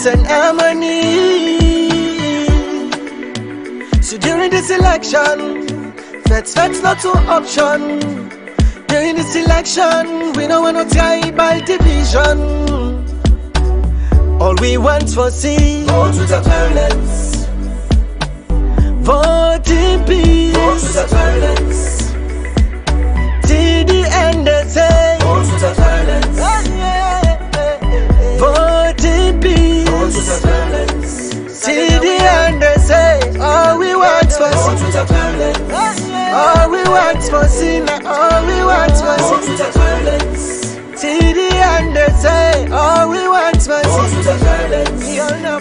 peace and harmony. So during this election, that's not an option. During this election, we don't want to tie by division. All we want for see vote without violence. Vote in peace. Vote without violence. Till the end they say vote without violence. Vote in peace. Vote without violence. Till the end they say all we want for see vote without violence. All we want for sin, all we want for sin. Till the end they say, all we want for sin.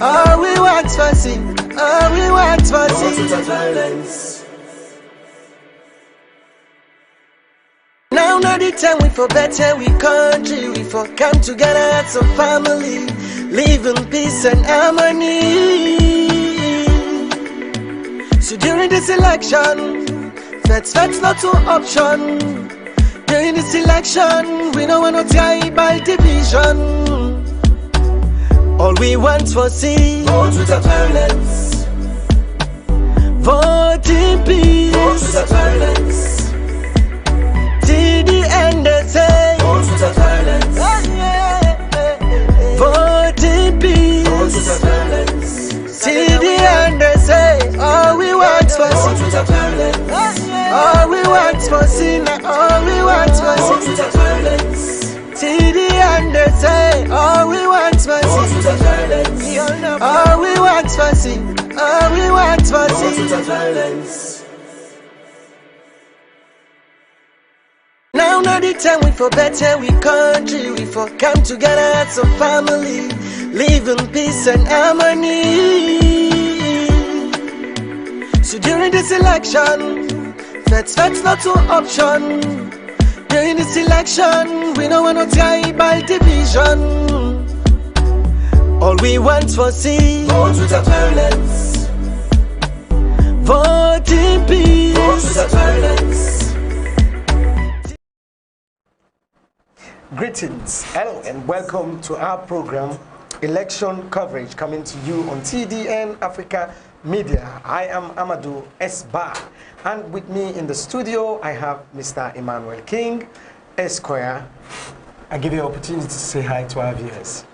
All we want for sin, all we want for sin. Now not the time we for better, we country, we for come together as a family, live in peace and harmony. So during this election, that's not an option. During this election, we don't want to tie by division. All we want for see vote without violence. Vote in peace. Vote without violence. Till the end they say vote without violence. Vote in peace. Vote without violence. Till the end they say all we want for see vote without violence. All we want for sin, all we want for sin. Till the end they say, all we want for sin. All we want for sin, all we want for sin. Now not the time we for better, we country, we for come together as a family, live in peace and harmony. So during this election, that's not an option. During this election, we don't want to tie by division. All we want for see vote without violence. Vote in peace. Vote without violence. Greetings, hello, and welcome to our program, Election Coverage, coming to you on TDN Africa Media. I am Amadu Bah. And with me in the studio, I have Mr. Emmanuel King, Esq. I give you an opportunity to say hi to our viewers.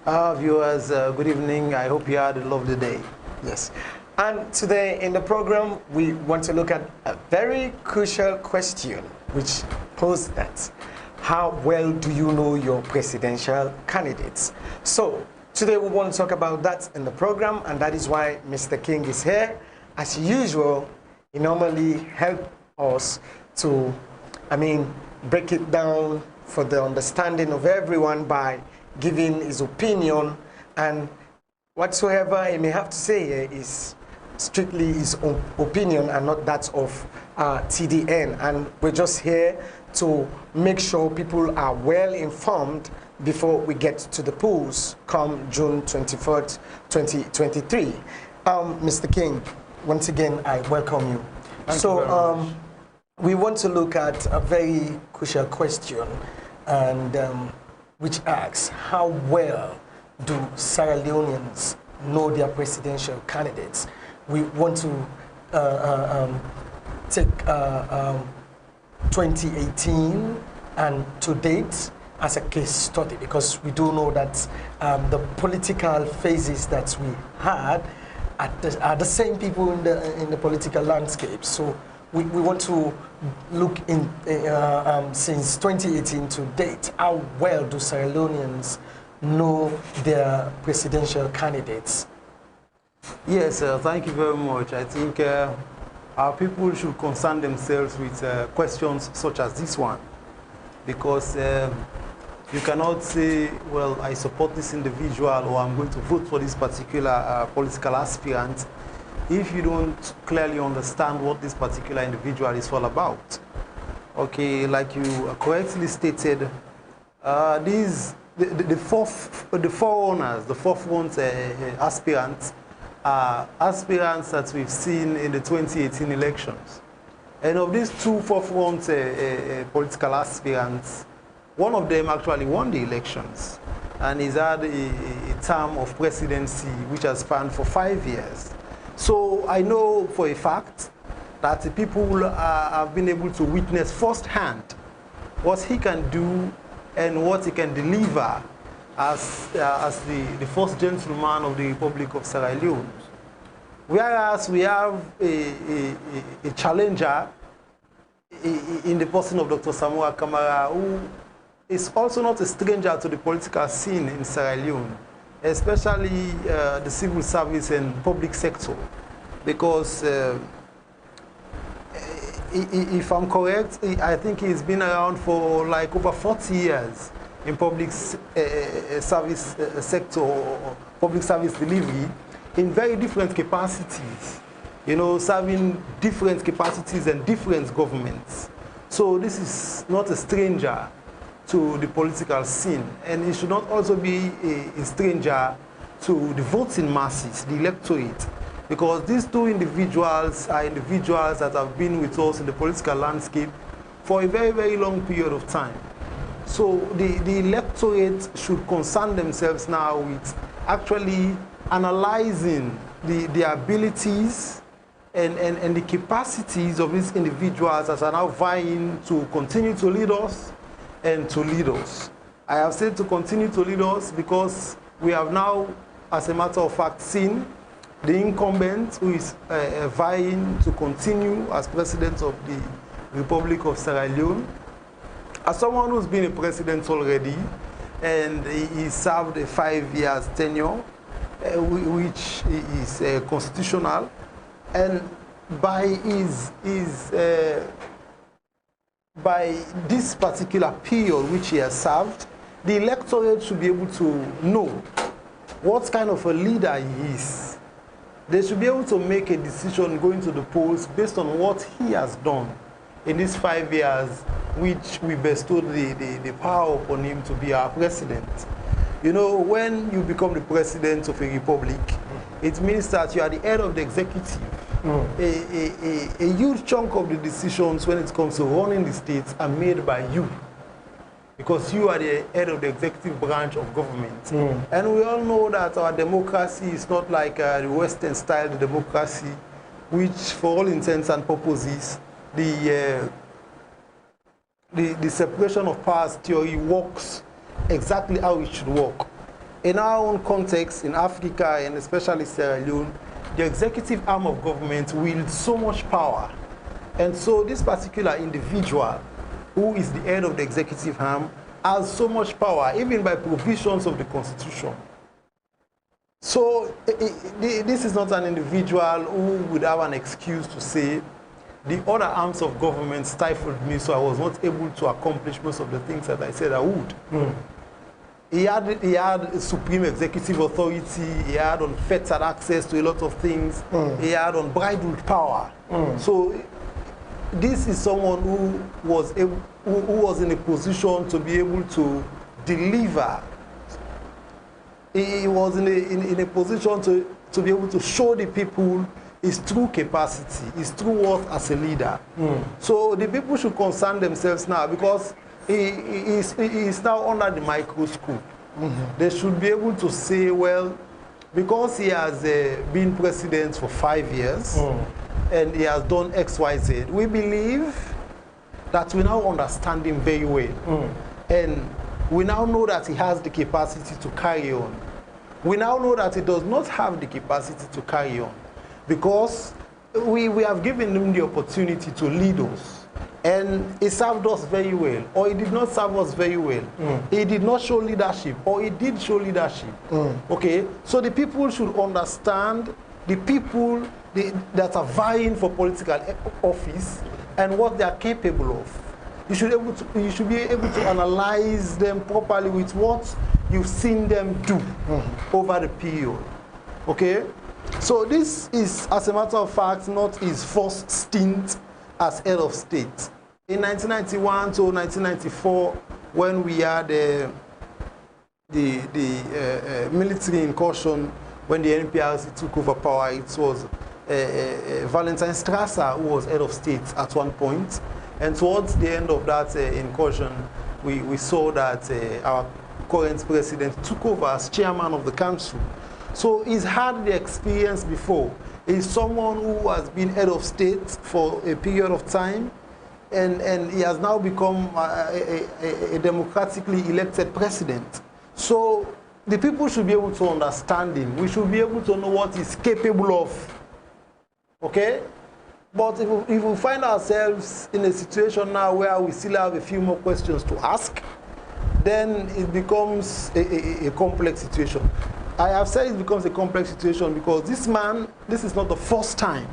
Our viewers, good evening. I hope you had a lovely day. Yes. And today in the program, we want to look at a very crucial question, which posed that, how well do you know your presidential candidates? So today we want to talk about that in the program, and that is why Mr. King is here. As usual, he normally helps us to, break it down for the understanding of everyone by giving his opinion, and whatsoever he may have to say here is strictly his own opinion and not that of TDN. And we're just here to make sure people are well informed before we get to the polls come June 24th, 2023. Mr. King, once again, I welcome you. Thank you very much. We want to look at a very crucial question, and which asks, how well do Sierra Leoneans know their presidential candidates? We want to take 2018 and to date as a case study, because we do know that the political phases that we had are the same people in the political landscape. So we want to look in since 2018 to date, how well do Sierra Leoneans know their presidential candidates? Yes, thank you very much. I think our people should concern themselves with questions such as this one, because you cannot say, well, I support this individual or I'm going to vote for this particular political aspirant if you don't clearly understand what this particular individual is all about. Okay, like you correctly stated, the forerunners, the fourth ones aspirants, are aspirants that we've seen in the 2018 elections. And of these two fourth ones political aspirants, one of them actually won the elections. and he's had a term of presidency which has spanned for 5 years. So I know for a fact that the people have been able to witness firsthand what he can do and what he can deliver as the first gentleman of the Republic of Sierra Leone. Whereas we have a challenger in the person of Dr. Samoa Kamara, who is also not a stranger to the political scene in Sierra Leone, especially the civil service and public sector. Because if I'm correct, I think he's been around for like over 40 years in public service sector or public service delivery in very different capacities, you know, serving different capacities and different governments. So this is not a stranger to the political scene, and it should not also be a stranger to the voting masses, the electorate, because these two individuals are individuals that have been with us in the political landscape for a very, very long period of time. So the electorate should concern themselves now with actually analyzing the abilities and the capacities of these individuals that are now vying to continue to lead us and to lead us. I have said to continue to lead us because we have now, as a matter of fact, seen the incumbent who is vying to continue as president of the Republic of Sierra Leone. As someone who's been a president already, and he served a 5 years tenure, which is constitutional, and by by this particular period which he has served, the electorate should be able to know what kind of a leader he is. They should be able to make a decision going to the polls based on what he has done in these 5 years, which we bestowed the power upon him to be our president. You know, when you become the president of a republic, it means that you are the head of the executive. A huge chunk of the decisions when it comes to running the states are made by you, because you are the head of the executive branch of government. And we all know that our democracy is not like the Western style democracy, which for all intents and purposes, the separation of powers theory works exactly how it should work. In our own context, in Africa and especially Sierra Leone, the executive arm of government wields so much power. And so this particular individual, who is the head of the executive arm, has so much power, even by provisions of the Constitution. So this is not an individual who would have an excuse to say, the other arms of government stifled me, so I was not able to accomplish most of the things that I said I would. He had supreme executive authority, he had unfettered access to a lot of things, he had unbridled power. So this is someone who was in a position to be able to deliver. He was in a position to be able to show the people his true capacity, his true worth as a leader. So the people should concern themselves now, because he is now under the microscope. They should be able to say, well, because he has been president for 5 years and he has done X, Y, Z, we believe that we now understand him very well. And we now know that he has the capacity to carry on. We now know that he does not have the capacity to carry on, because we have given him the opportunity to lead us. And he served us very well, or he did not serve us very well. He did not show leadership, or he did show leadership. Okay, so the people should understand the people that are vying for political office and what they are capable of. You should be able to analyze them properly with what you've seen them do over the period. Okay, so this is, as a matter of fact, not his first stint as head of state. In 1991 to 1994, when we had the military incursion, when the NPRC took over power, it was Valentine Strasser who was head of state at one point. And towards the end of that incursion, we saw that our current president took over as chairman of the council. So he's had the experience before. He's someone who has been head of state for a period of time, and he has now become a democratically elected president. So the people should be able to understand him. We should be able to know what he's capable of. Okay? But if we find ourselves in a situation now where we still have a few more questions to ask, then it becomes a complex situation. I have said it becomes a complex situation because this man, this is not the first time.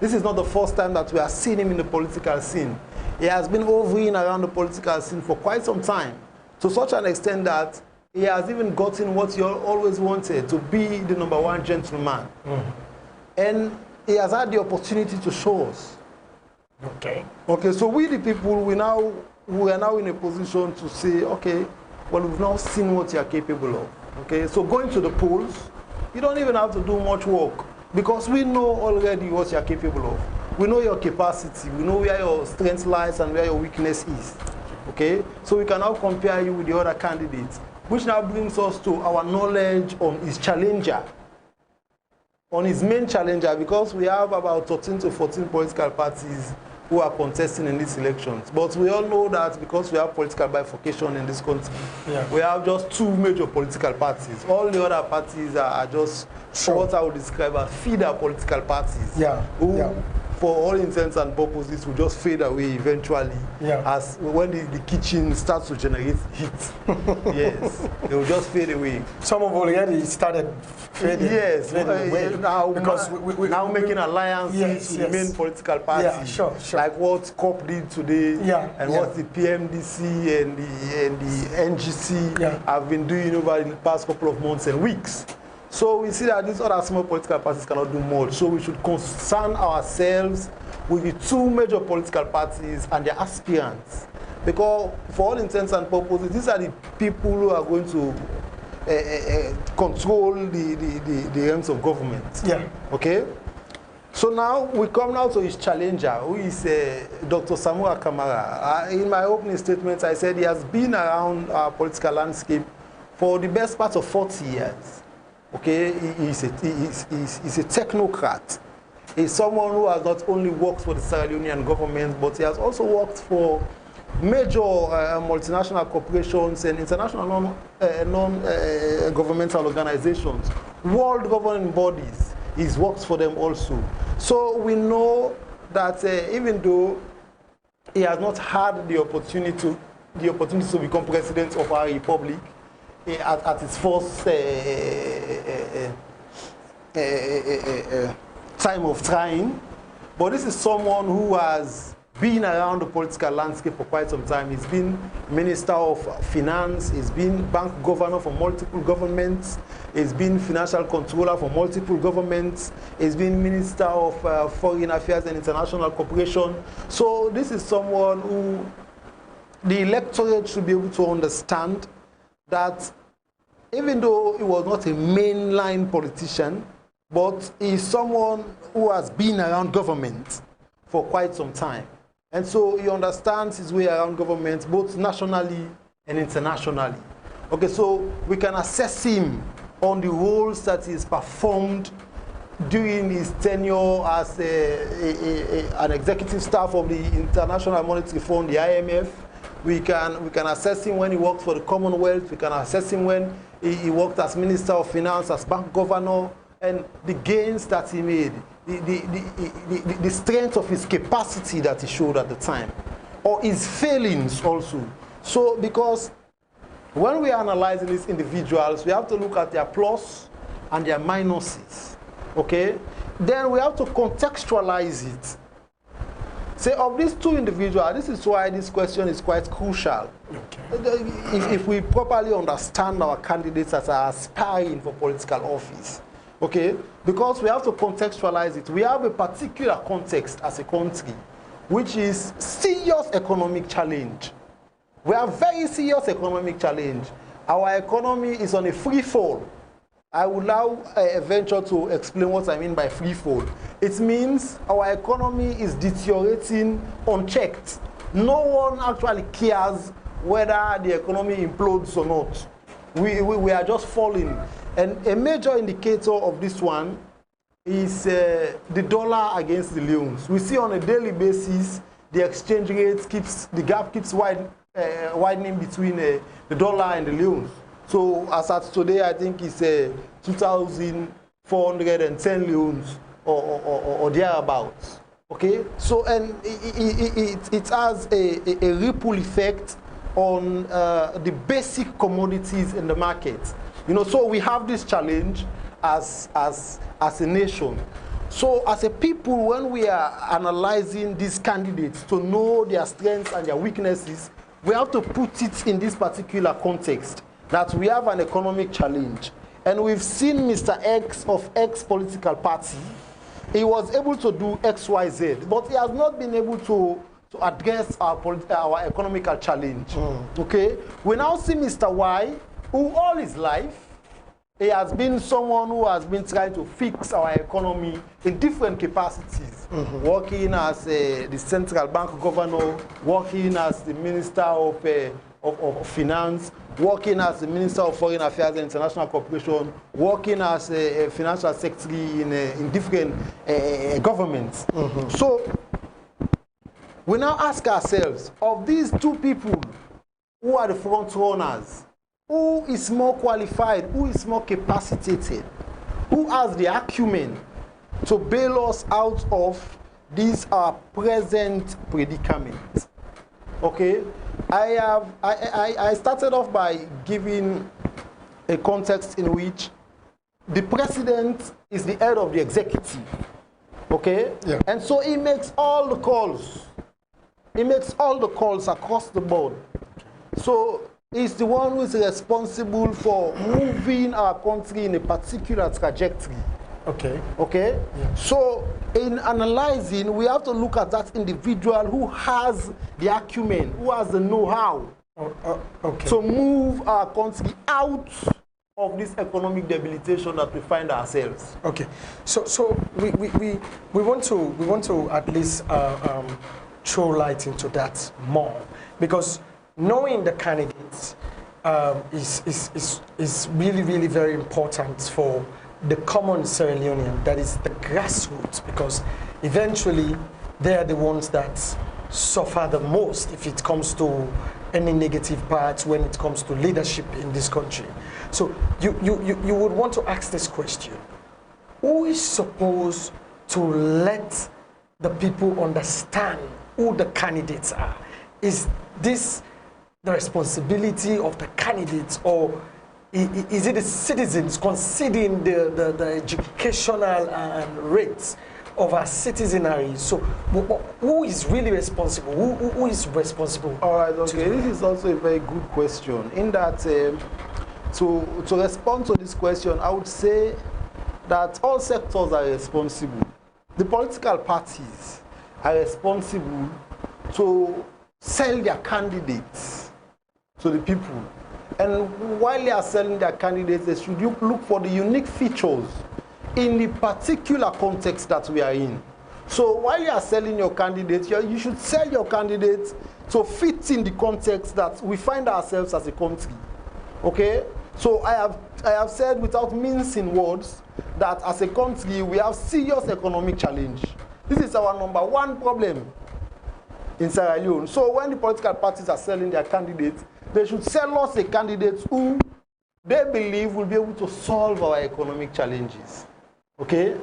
This is not the first time that we are seeing him in the political scene. He has been hovering around the political scene for quite some time, to such an extent that he has even gotten what he always wanted, to be the #1 gentleman. And he has had the opportunity to show us. Okay, so we the people, we are now in a position to say, okay, well, we've now seen what you are capable of. Okay, so going to the polls, you don't even have to do much work because we know already what you are capable of. We know your capacity, we know where your strength lies and where your weakness is. Okay, so we can now compare you with the other candidates, which now brings us to our knowledge on his challenger, on his main challenger, because we have about 13 to 14 political parties who are contesting in these elections. But we all know that because we have political bifurcation in this country, we have just 2 major political parties. All the other parties are just what I would describe as feeder political parties. Who, for all intents and purposes, will just fade away eventually as when the kitchen starts to generate heat. Yes, they will just fade away. Some have already started fading. Yes, away. now, because we now making alliances with the main political parties. Like what COP did today, and what the PMDC and the NGC have been doing over the past couple of months and weeks. So we see that these other small political parties cannot do much. So we should concern ourselves with the 2 major political parties and their aspirants. Because for all intents and purposes, these are the people who are going to control the realms of government. Okay? So now we come now to his challenger, who is Dr. Samuel Kamara. In my opening statement, I said he has been around our political landscape for the best part of 40 years. Okay, he's a technocrat. He's someone who has not only worked for the Sierra Leonean government, but he has also worked for major multinational corporations and international non-governmental organizations, world governing bodies. He's worked for them also. So we know that even though he has not had the opportunity to become president of our republic, at his first time of trying, but this is someone who has been around the political landscape for quite some time. He's been Minister of Finance, he's been bank governor for multiple governments, he's been financial controller for multiple governments, he's been Minister of Foreign Affairs and International Cooperation. So this is someone who the electorate should be able to understand that even though he was not a mainline politician, but he's someone who has been around government for quite some time. And so he understands his way around government, both nationally and internationally. Okay, so we can assess him on the roles that he's performed during his tenure as an executive staff of the International Monetary Fund, the IMF. We can assess him when he worked for the Commonwealth. We can assess him when he worked as Minister of Finance, as bank governor, and the gains that he made, the strength of his capacity that he showed at the time, or his failings also. So, because when we are analyzing these individuals, we have to look at their plus and their minuses, okay? Then we have to contextualize it. Say, of these 2 individuals, this is why this question is quite crucial. If we properly understand our candidates that are aspiring for political office, okay? Because we have to contextualize it. We have a particular context as a country, which is serious economic challenge. We have very serious economic challenge. Our economy is on a free fall. I will now venture to explain what I mean by free fall. It means our economy is deteriorating unchecked. No one actually cares whether the economy implodes or not. We are just falling. And a major indicator of this one is the dollar against the leones. We see on a daily basis the exchange rate the gap keeps widening between the dollar and the leones. So as at today, I think it's 2,410 leones or thereabouts. Okay, so and it has a ripple effect on the basic commodities in the market. You know, so we have this challenge as a nation. So as a people, when we are analyzing these candidates to know their strengths and their weaknesses, we have to put it in this particular context, that we have an economic challenge. And we've seen Mr. X of X political party. He was able to do X, Y, Z, but he has not been able to address our economical challenge. Okay? We now see Mr. Y, who all his life, he has been someone who has been trying to fix our economy in different capacities, working as the central bank governor, working as the minister of finance, working as the minister of foreign affairs and international cooperation, working as a financial secretary in different governments. So we now ask ourselves, of these two people who are the front runners, who is more qualified, who is more capacitated, who has the acumen to bail us out of this our present predicament? Okay, I started off by giving a context in which the president is the head of the executive. Okay, yeah. And so he makes all the calls. He makes all the calls across the board. So he's the one who is responsible for moving our country in a particular trajectory. Okay. Okay? Yeah. So in analyzing, we have to look at that individual who has the acumen, who has the know-how to move our country out of this economic debilitation that we find ourselves. Okay. So we want to at least throw light into that more, because knowing the candidates is really, really very important for the common Sierra Leonean, that is the grassroots, because eventually they are the ones that suffer the most if it comes to any negative parts when it comes to leadership in this country. So you would want to ask this question: who is supposed to let the people understand who the candidates are? Is this the responsibility of the candidates, or is it the citizens considering the educational rates of our citizenry? So who is really responsible? Who is responsible? All right, okay. This is also a very good question. In that, to respond to this question, I would say that all sectors are responsible. The political parties are responsible to sell their candidates to the people. And while they are selling their candidates, they should look for the unique features in the particular context that we are in. So while you are selling your candidates, you should sell your candidates to fit in the context that we find ourselves as a country. Okay? So I have said, without mincing words, that as a country we have serious economic challenge. This is our #1 problem in Sierra Leone. So when the political parties are selling their candidates, they should sell us a candidate who they believe will be able to solve our economic challenges. Okay?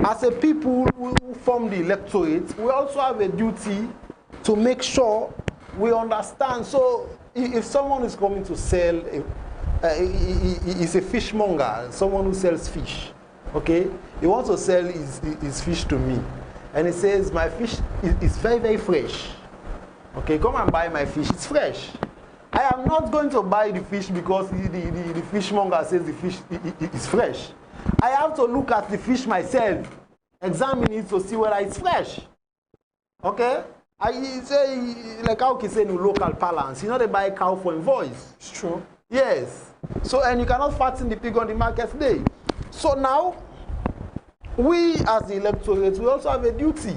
As a people who form the electorate, we also have a duty to make sure we understand. So if someone is coming to sell, he's a fishmonger, someone who sells fish. Okay? He wants to sell his fish to me. And he says, my fish is very, very fresh. Okay, come and buy my fish, it's fresh. I am not going to buy the fish because the fishmonger says the fish is fresh. I have to look at the fish myself, examine it to see whether it's fresh. Okay? I say, like how can say in local parlance, you know they buy a cow for invoice. It's true. Yes. So, and you cannot fatten the pig on the market day. So now, we as the electorate, we also have a duty.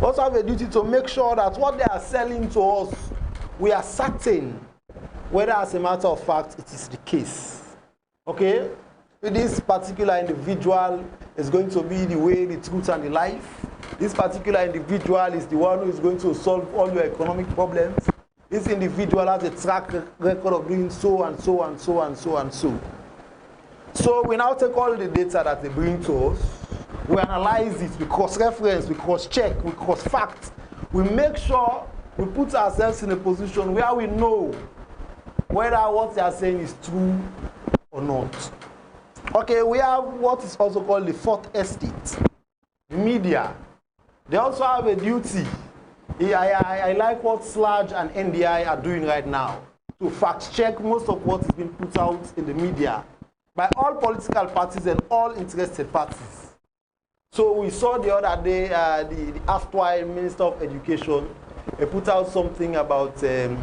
We also have a duty to make sure that what they are selling to us we are certain whether, as a matter of fact, it is the case. Okay? This particular individual is going to be the way, the truth, and the life. This particular individual is the one who is going to solve all your economic problems. This individual has a track record of doing so and so and so and so and so. So we now take all the data that they bring to us, we analyze it, we cross-reference, we cross-check, we cross-fact. We make sure we put ourselves in a position where we know whether what they are saying is true or not. Okay, we have what is also called the fourth estate, the media. They also have a duty. I like what SLAG and NDI are doing right now to fact-check most of what is being put out in the media by all political parties and all interested parties. So we saw the other day the erstwhile Minister of Education put out something about the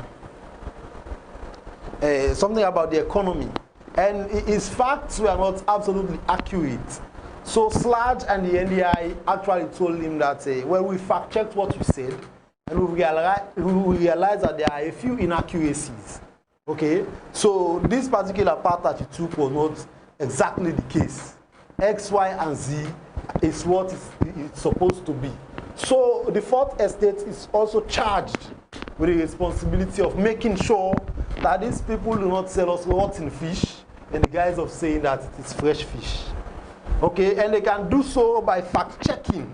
economy, and his facts were not absolutely accurate. So SLAG and the NDI actually told him that well, we fact-checked what you said, and we realized that there are a few inaccuracies. Okay, so this particular part that you took was not exactly the case. X, Y, and Z is what it's supposed to be. So the fourth estate is also charged with the responsibility of making sure that these people do not sell us rotten fish in the guise of saying that it is fresh fish. Okay, and they can do so by fact-checking.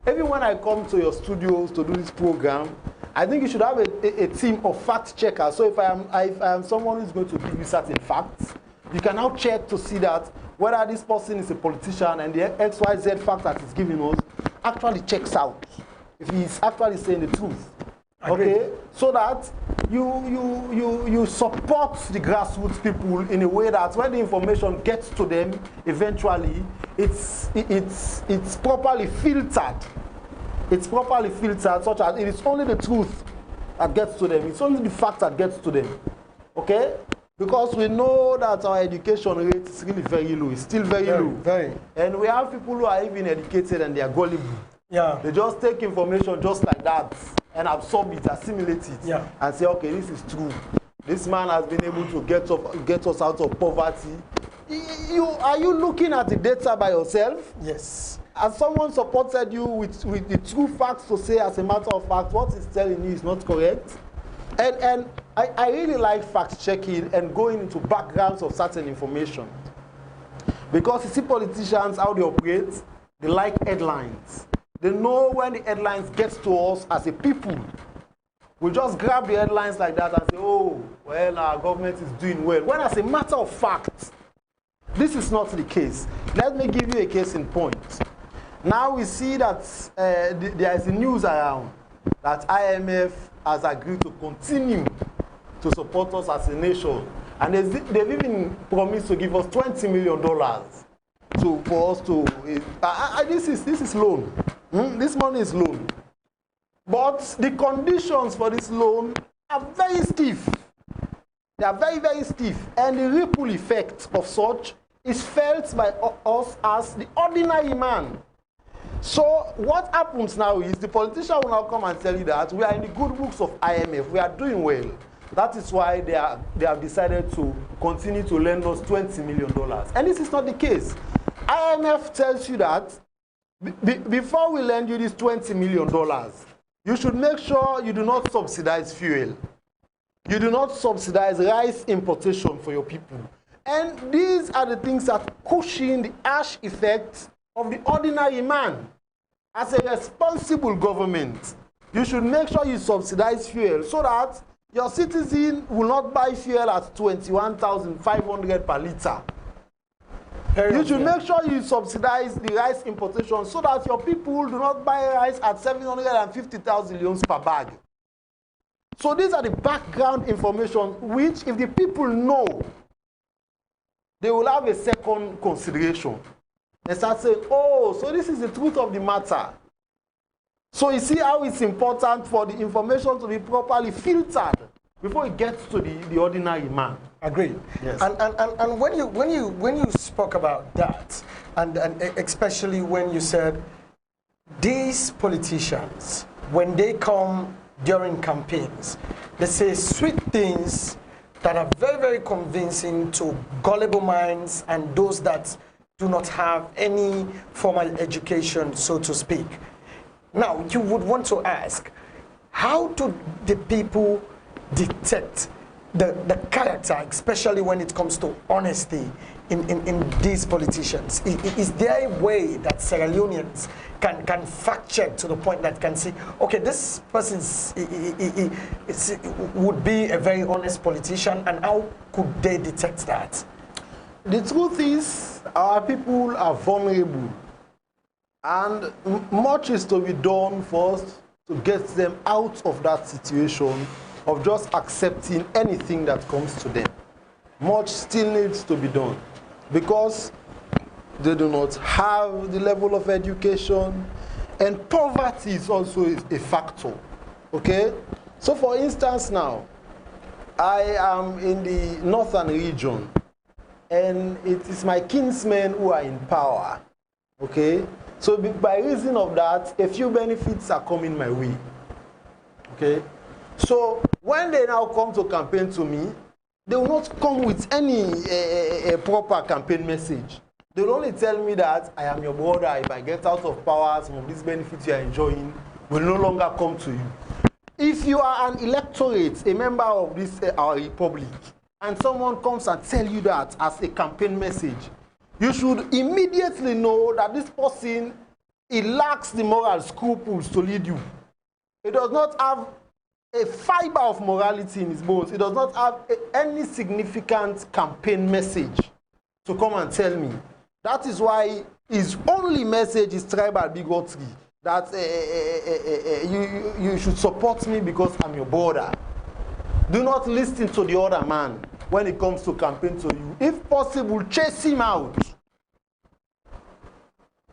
Even when I come to your studios to do this program, I think you should have a team of fact-checkers. So if I am someone who's going to give you certain facts, you can now check to see that whether this person is a politician and the XYZ fact that he's giving us actually checks out, if he's actually saying the truth. Okay, so that you support the grassroots people in a way that when the information gets to them, eventually it's properly filtered. It's properly filtered such that it is only the truth that gets to them. It's only the fact that gets to them. Okay? Because we know that our education rate is really very low. It's still very low. Very. And we have people who are even educated and they are gullible. Yeah. They just take information just like that and absorb it, assimilate it, yeah, and say, okay, this is true. This man has been able to get us out of poverty. Are you looking at the data by yourself? Yes. Has someone supported you with the true facts to say, as a matter of fact, what he's telling you is not correct? And I really like fact-checking and going into backgrounds of certain information. Because you see politicians, how they operate, they like headlines. They know when the headlines get to us as a people. We just grab the headlines like that and say, oh, well, our government is doing well. When as a matter of fact, this is not the case. Let me give you a case in point. Now we see that there is a news around that IMF has agreed to continue to support us as a nation. And they've even promised to give us $20 million for us to... this is loan. This money is loan. But the conditions for this loan are very stiff. They are very, very stiff. And the ripple effect of such is felt by us as the ordinary man. So what happens now is the politician will now come and tell you that we are in the good books of IMF. We are doing well. That is why they have decided to continue to lend us $20 million. And this is not the case. IMF tells you that before we lend you this $20 million, you should make sure you do not subsidize fuel. You do not subsidize rice importation for your people. And these are the things that cushion the harsh effects of the ordinary man. As a responsible government, you should make sure you subsidize fuel so that your citizen will not buy fuel at 21,500 per litre. You should make sure you subsidize the rice importation so that your people do not buy rice at 750,000 leones per bag. So these are the background information which, if the people know, they will have a second consideration. They start saying, oh, so this is the truth of the matter. So you see how it's important for the information to be properly filtered before it gets to the ordinary man. Agreed. Yes. And when you spoke about that, and especially when you said these politicians, when they come during campaigns. They say sweet things that are very, very convincing to gullible minds and those that do not have any formal education, so to speak. Now, you would want to ask, how do the people detect the character, especially when it comes to honesty in these politicians? Is there a way that Sierra Leoneans can fact check to the point that can see, okay, this person would be a very honest politician, and how could they detect that? The truth is, our people are vulnerable, and much is to be done first to get them out of that situation of just accepting anything that comes to them. Much still needs to be done because they do not have the level of education, and poverty is also a factor. Okay? So for instance now, I am in the northern region, and it is my kinsmen who are in power. Okay? So by reason of that, a few benefits are coming my way. Okay? So when they now come to campaign to me, they will not come with any proper campaign message. They will only tell me that I am your brother. If I get out of power, some of these benefits you are enjoying will no longer come to you. If you are an electorate, a member of this our republic, and someone comes and tell you that as a campaign message, you should immediately know that this person, he lacks the moral scruples to lead you. He does not have a fiber of morality in his bones. He does not have any significant campaign message to come and tell me. That is why his only message is tribal bigotry, that you should support me because I'm your brother. Do not listen to the other man when it comes to campaign to you. If possible, chase him out.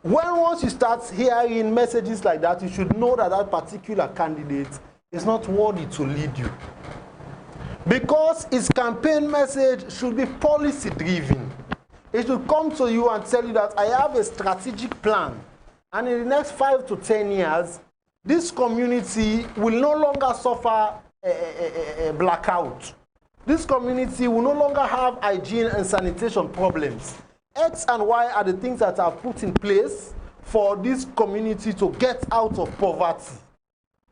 Once you start hearing messages like that, you should know that that particular candidate is not worthy to lead you. Because his campaign message should be policy driven. It should come to you and tell you that I have a strategic plan, and in the next 5 to 10 years, this community will no longer suffer a blackout. This community will no longer have hygiene and sanitation problems. X and Y are the things that are put in place for this community to get out of poverty.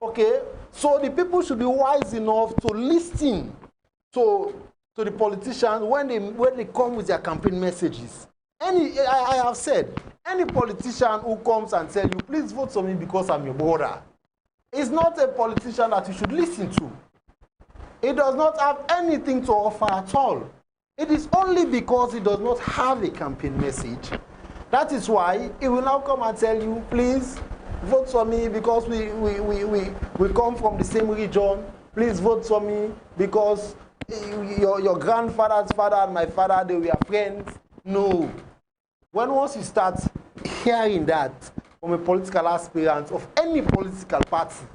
Okay? So the people should be wise enough to listen to the politicians when they come with their campaign messages. I have said, any politician who comes and tells you, please vote for me because I'm your brother, is not a politician that you should listen to. It does not have anything to offer at all. It is only because it does not have a campaign message. That is why it will now come and tell you, please vote for me because we come from the same region. Please vote for me because your grandfather's father and my father, they were friends. No. Once you start hearing that from a political aspirant of any political party,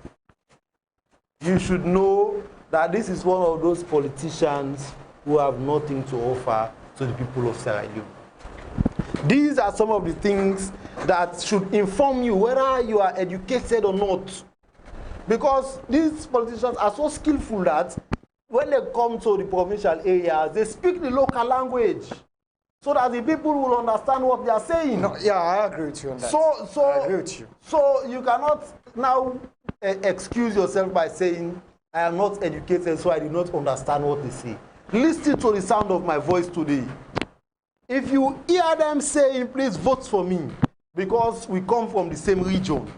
you should know that this is one of those politicians who have nothing to offer to the people of Sierra Leone. These are some of the things that should inform you whether you are educated or not. Because these politicians are so skillful that when they come to the provincial areas, they speak the local language so that the people will understand what they are saying. No, yeah, I agree with you on that. I agree with you. So you cannot now excuse yourself by saying, I am not educated, so I do not understand what they say. Listen to the sound of my voice today. If you hear them saying, please vote for me because we come from the same region,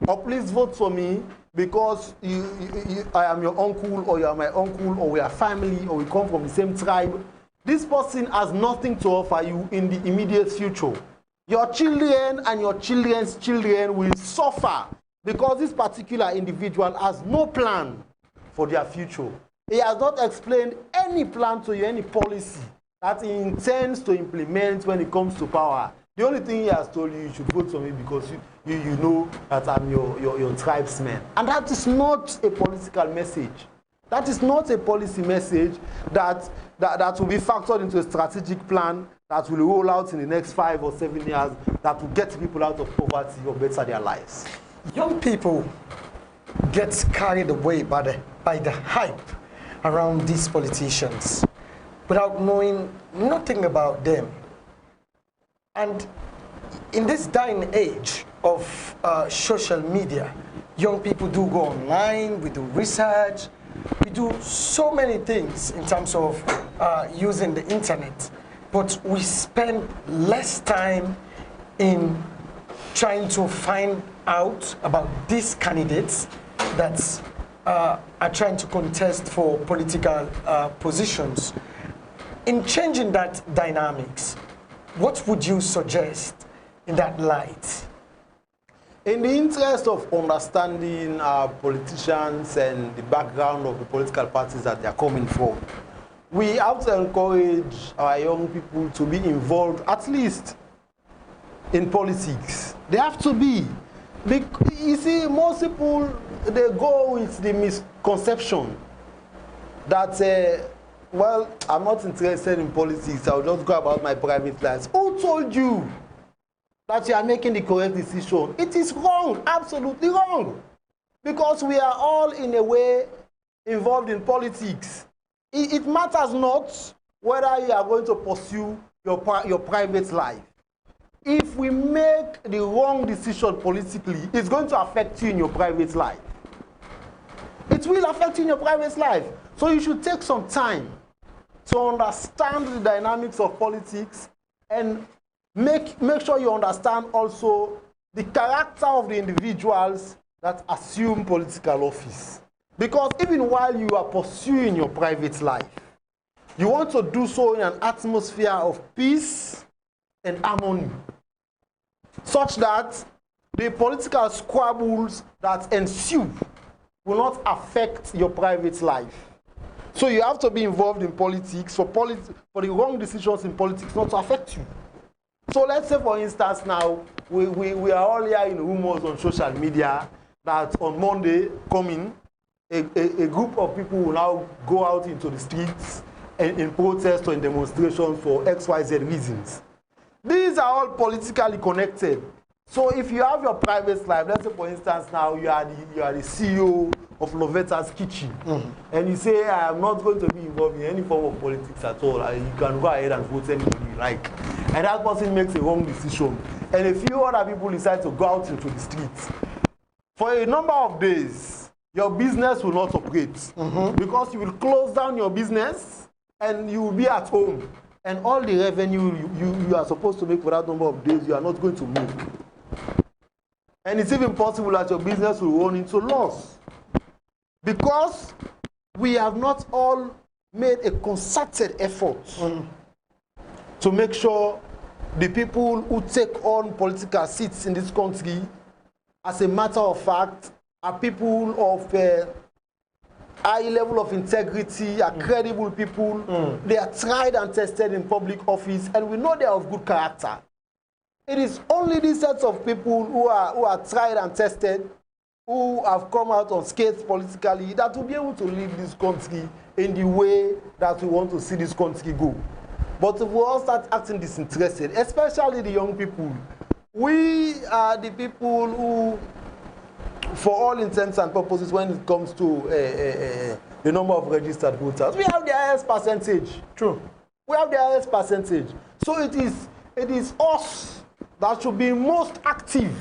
or please vote for me because I am your uncle, or you are my uncle, or we are family, or we come from the same tribe, this person has nothing to offer you in the immediate future. Your children and your children's children will suffer because this particular individual has no plan for their future. He has not explained any plan to you, any policy that he intends to implement when it comes to power. The only thing he has told you should vote for me because you know that I'm your tribesman. And that is not a political message. That is not a policy message that will be factored into a strategic plan that will roll out in the next 5 or 7 years that will get people out of poverty or better their lives. Young people gets carried away by the hype around these politicians without knowing nothing about them. And in this dying age of social media, young people do go online, we do research, we do so many things in terms of using the internet, but we spend less time in trying to find out about these candidates that are trying to contest for political positions. In changing that dynamics, what would you suggest in that light? In the interest of understanding our politicians and the background of the political parties that they are coming from, we have to encourage our young people to be involved, at least in politics. They have to be. You see, most people, they go with the misconception that, well, I'm not interested in politics, I'll just go about my private life. Who told you that you are making the correct decision? It is wrong, absolutely wrong. Because we are all, in a way, involved in politics. It matters not whether you are going to pursue your private life. If we make the wrong decision politically, it's going to affect you in your private life. It will affect you in your private life. So you should take some time to understand the dynamics of politics and make sure you understand also the character of the individuals that assume political office. Because even while you are pursuing your private life, you want to do so in an atmosphere of peace and harmony, such that the political squabbles that ensue will not affect your private life. So you have to be involved in politics for the wrong decisions in politics not to affect you. So let's say, for instance, now we are all hearing rumors on social media that on Monday coming, a group of people will now go out into the streets in protest or in demonstrations for XYZ reasons. These are all politically connected. So if you have your private life, let's say, for instance, now you are the CEO of Lovetta's Kitchen, and you say, I am not going to be involved in any form of politics at all, and you can go ahead and vote anybody you like. And that person makes a wrong decision. And a few other people decide to go out into the streets. For a number of days, your business will not operate because you will close down your business and you will be at home. And all the revenue you are supposed to make for that number of days, you are not going to make. And it's even possible that your business will run into loss. Because we have not all made a concerted effort to make sure the people who take on political seats in this country, as a matter of fact, are people of high level of integrity, are credible people. They are tried and tested in public office, and we know they are of good character. It is only these sets of people who are tried and tested, who have come out unscathed politically, that will be able to lead this country in the way that we want to see this country go. But if we all start acting disinterested, especially the young people, we are the people who, for all intents and purposes, when it comes to the number of registered voters, we have the highest percentage. True. We have the highest percentage. So it is us that should be most active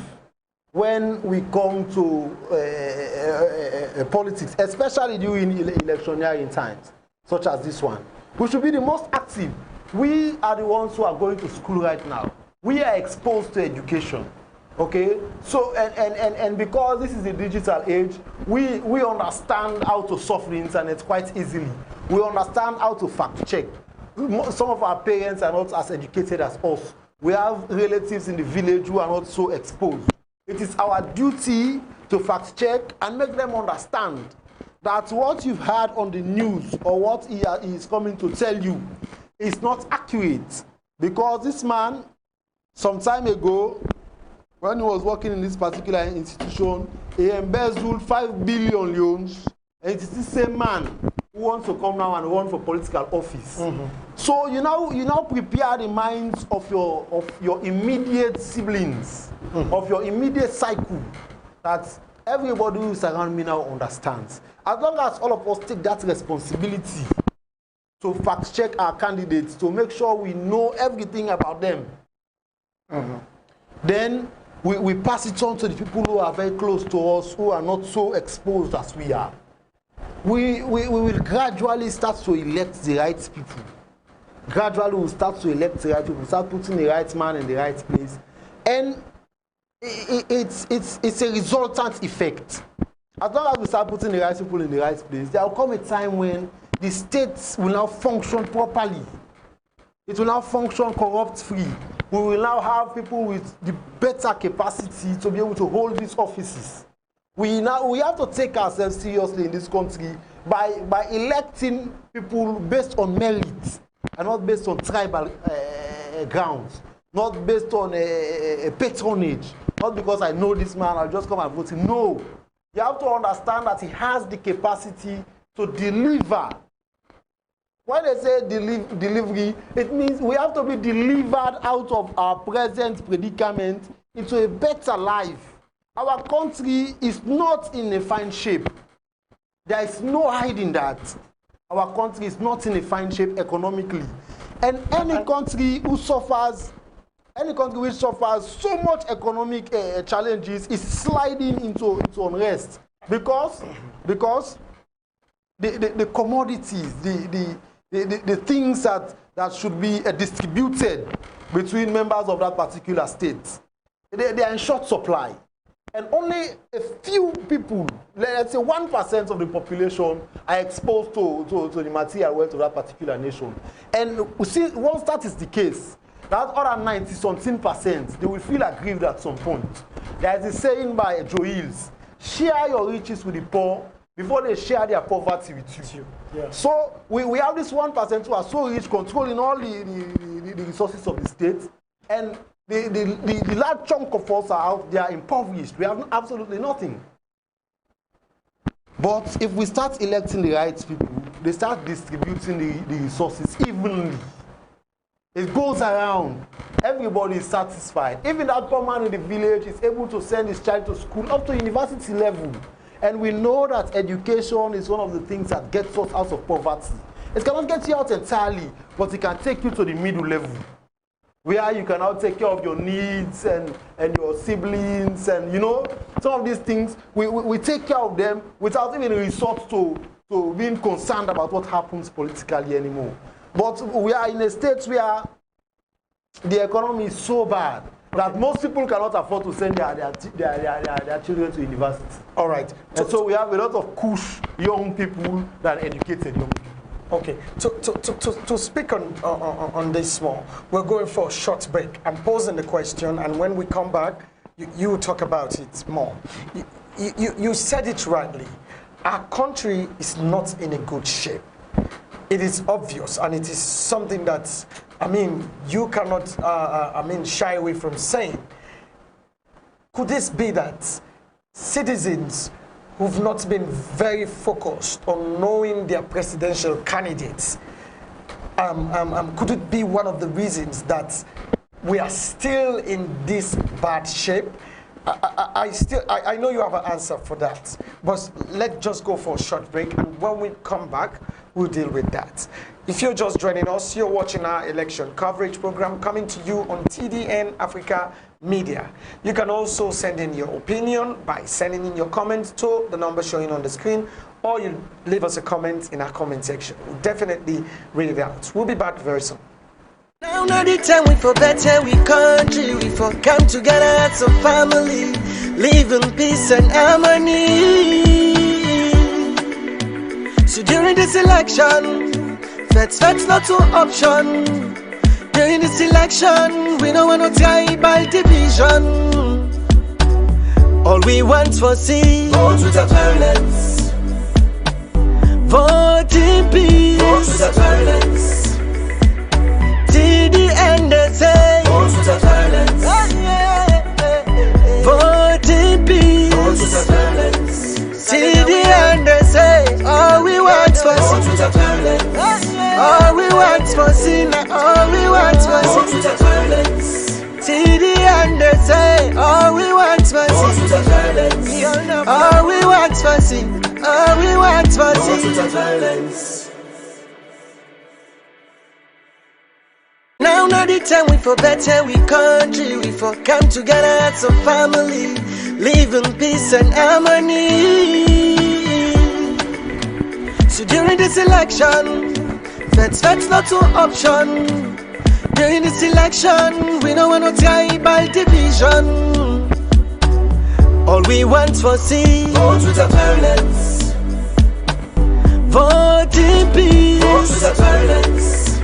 when we come to politics, especially during electioneering times, such as this one. We should be the most active. We are the ones who are going to school right now. We are exposed to education. Okay, so and because this is the digital age, we understand how to surf the internet quite easily. We understand how to fact check. Some of our parents are not as educated as us. We have relatives in the village who are not so exposed. It is our duty to fact check and make them understand that what you've heard on the news or what he is coming to tell you is not accurate. Because this man, some time ago, when he was working in this particular institution, he embezzled 5 billion loans, and it is the same man who wants to come now and run for political office. So you now prepare the minds of your immediate siblings, of your immediate cycle, that everybody who is around me now understands. As long as all of us take that responsibility to fact check our candidates, to make sure we know everything about them, then we pass it on to the people who are very close to us, who are not so exposed as we are. We will gradually start to elect the right people. Gradually we'll start to elect the right people, start putting the right man in the right place. And it's a resultant effect. As long as we start putting the right people in the right place, there will come a time when the state will now function properly. It will now function corrupt-free. We will now have people with the better capacity to be able to hold these offices. We have to take ourselves seriously in this country by electing people based on merit and not based on tribal grounds, not based on a patronage, not because I know this man, I'll just come and vote him. No. You have to understand that he has the capacity to deliver. When they say delivery, it means we have to be delivered out of our present predicament into a better life. Our country is not in a fine shape. There is no hiding that. Our country is not in a fine shape economically. And any country which suffers so much economic challenges is sliding into unrest because the commodities, the things that should be distributed between members of that particular state, they are in short supply. And only a few people, let's say 1% of the population, are exposed to the material wealth of that particular nation. And we see, once that is the case, that other 90-something%, they will feel aggrieved at some point. There is a saying by Joe Hills, share your riches with the poor before they share their poverty with you. Yeah. So we have this 1% who are so rich, controlling all the resources of the state, and the large chunk of us are out there impoverished. We have absolutely nothing. But if we start electing the right people, they start distributing the resources evenly. It goes around. Everybody is satisfied. Even that poor man in the village is able to send his child to school up to university level. And we know that education is one of the things that gets us out of poverty. It cannot get you out entirely, but it can take you to the middle level, where you can now take care of your needs and your siblings, and some of these things, we take care of them without even resort to being concerned about what happens politically anymore. But we are in a state where the economy is so bad that most people cannot afford to send their children to university. All right. So we have a lot of cush young people than educated young people. Okay, to speak on this more, we're going for a short break. I'm posing the question, and when we come back, you talk about it more. You said it rightly. Our country is not in a good shape. It is obvious, and it is something that, you cannot, shy away from saying. Could this be that citizens who've not been very focused on knowing their presidential candidates, could it be one of the reasons that we are still in this bad shape? I know you have an answer for that, but let's just go for a short break, and when we come back, we'll deal with that. If you're just joining us, you're watching our election coverage program coming to you on TDN Africa Media. You can also send in your opinion by sending in your comments to the number showing on the screen, or you leave us a comment in our comment section. We'll definitely read it out. We'll be back very soon. Now not the time we for better, we country, we for come together as a family, live in peace and harmony. So during this election, that's not to option. During this election, we don't want to tie by division. All we want for see, vote without violence. Vote in peace, vote without violence. Till the end they say, vote without violence. Vote in peace, vote without violence. Till the end they say, all we want for sin. All we want for sin, all we want for sin. Till the end they say, all we want for sin. All for see, all we want for see. Violence. Now not the time we for better we country, we for come together as a family, live in peace and harmony. So during this election, that's not an option. During this election, we don't want no tribal division. All we want for see, Vote without violence. vote in peace. Vote without violence.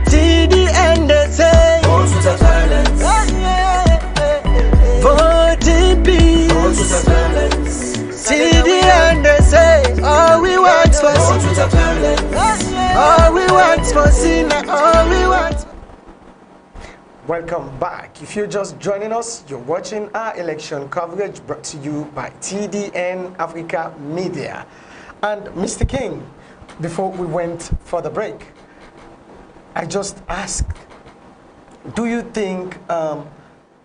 Till the end they say, Vote without violence. vote in peace. Vote without violence. Till the end they say, all we want for Vote see, without violence. all we want for see, now all we want. Welcome back. If you're just joining us, you're watching our election coverage brought to you by TDN Africa Media. And Mr. King, before we went for the break, I just asked, do you think,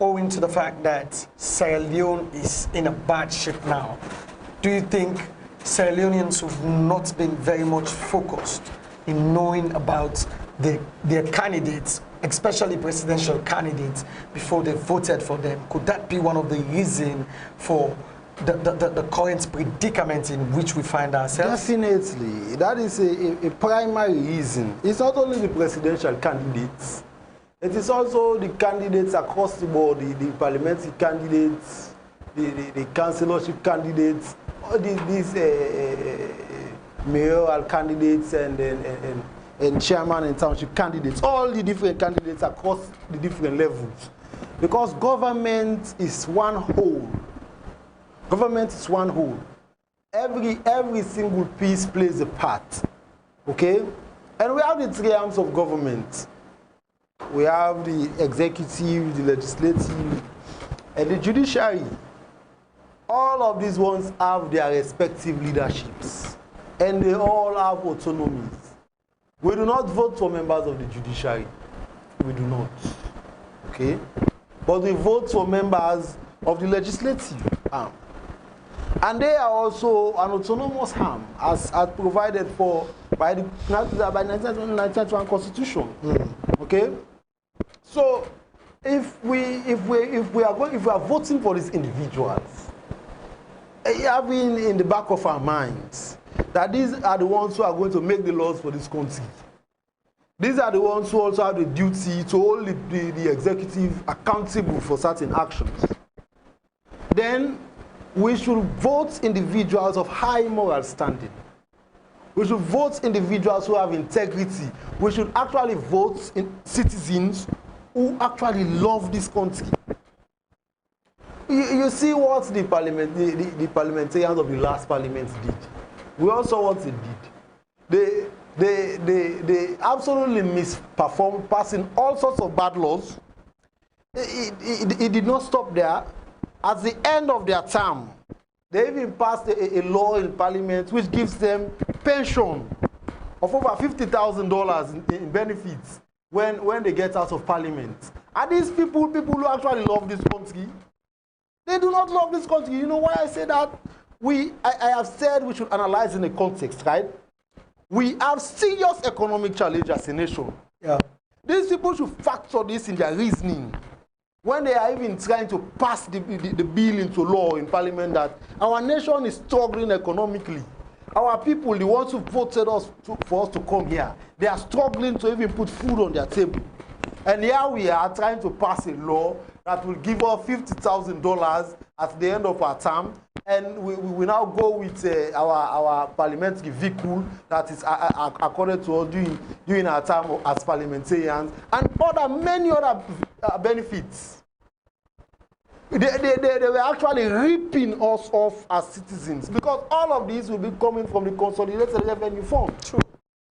owing to the fact that Sierra Leone is in a bad shape now, do you think Sierra Leoneans have not been very much focused in knowing about their candidates, especially presidential candidates, before they voted for them? Could that be one of the reasons for the current predicament in which we find ourselves? Definitely. That is a primary reason. It's not only the presidential candidates, it is also the candidates across the board, the parliamentary candidates, the councillorship candidates, all these mayoral candidates and chairman and township candidates, all the different candidates across the different levels. Because government is one whole. Government is one whole. Every single piece plays a part. Okay? And we have the three arms of government. We have the executive, the legislative, and the judiciary. All of these ones have their respective leaderships. And they all have autonomies. We do not vote for members of the judiciary. We do not. Okay? But we vote for members of the legislative arm. And they are also an autonomous arm, as provided for by the 1991 Constitution. Okay? So if we are voting for these individuals, having in the back of our minds that these are the ones who are going to make the laws for this country. These are the ones who also have the duty to hold the executive accountable for certain actions. Then we should vote individuals of high moral standing. We should vote individuals who have integrity. We should actually vote in citizens who actually love this country. You see what the parliamentarians of the last parliament did. We also what they did. They absolutely misperformed, passing all sorts of bad laws. It did not stop there. At the end of their term, they even passed a law in parliament which gives them pension of over $50,000 in benefits when they get out of parliament. Are these people who actually love this country? They do not love this country. You know why I say that? I have said we should analyze in a context, right? We have serious economic challenges as a nation. Yeah. These people should factor this in their reasoning when they are even trying to pass the bill into law in parliament, that our nation is struggling economically. Our people, the ones who voted for us to come here, they are struggling to even put food on their table. And here we are trying to pass a law that will give us $50,000 at the end of our term, and we now go with our parliamentary vehicle that is according to us during our time as parliamentarians, and many other benefits. They were actually ripping us off as citizens, because all of these will be coming from the consolidated revenue fund. True.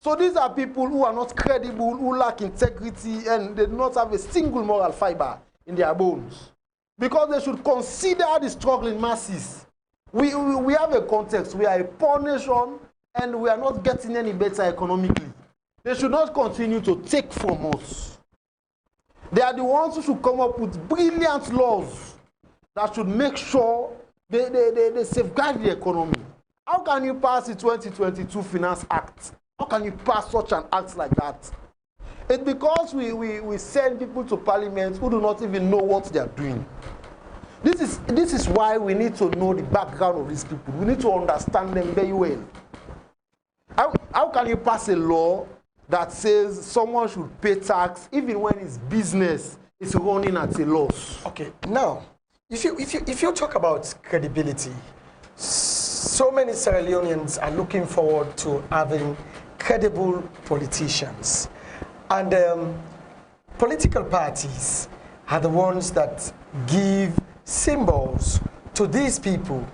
So these are people who are not credible, who lack integrity, and they do not have a single moral fiber in their bones. Because they should consider the struggling masses. We have a context. We are a poor nation, and we are not getting any better economically. They should not continue to take from us. They are the ones who should come up with brilliant laws that should make sure They safeguard the economy. How can you pass the 2022 Finance Act? How can you pass such an act like that? It's because we send people to parliament who do not even know what they are doing. This is why we need to know the background of these people. We need to understand them very well. How can you pass a law that says someone should pay tax even when his business is running at a loss? Okay, now, if you talk about credibility, so many Sierra Leoneans are looking forward to having credible politicians. And political parties are the ones that give symbols to these people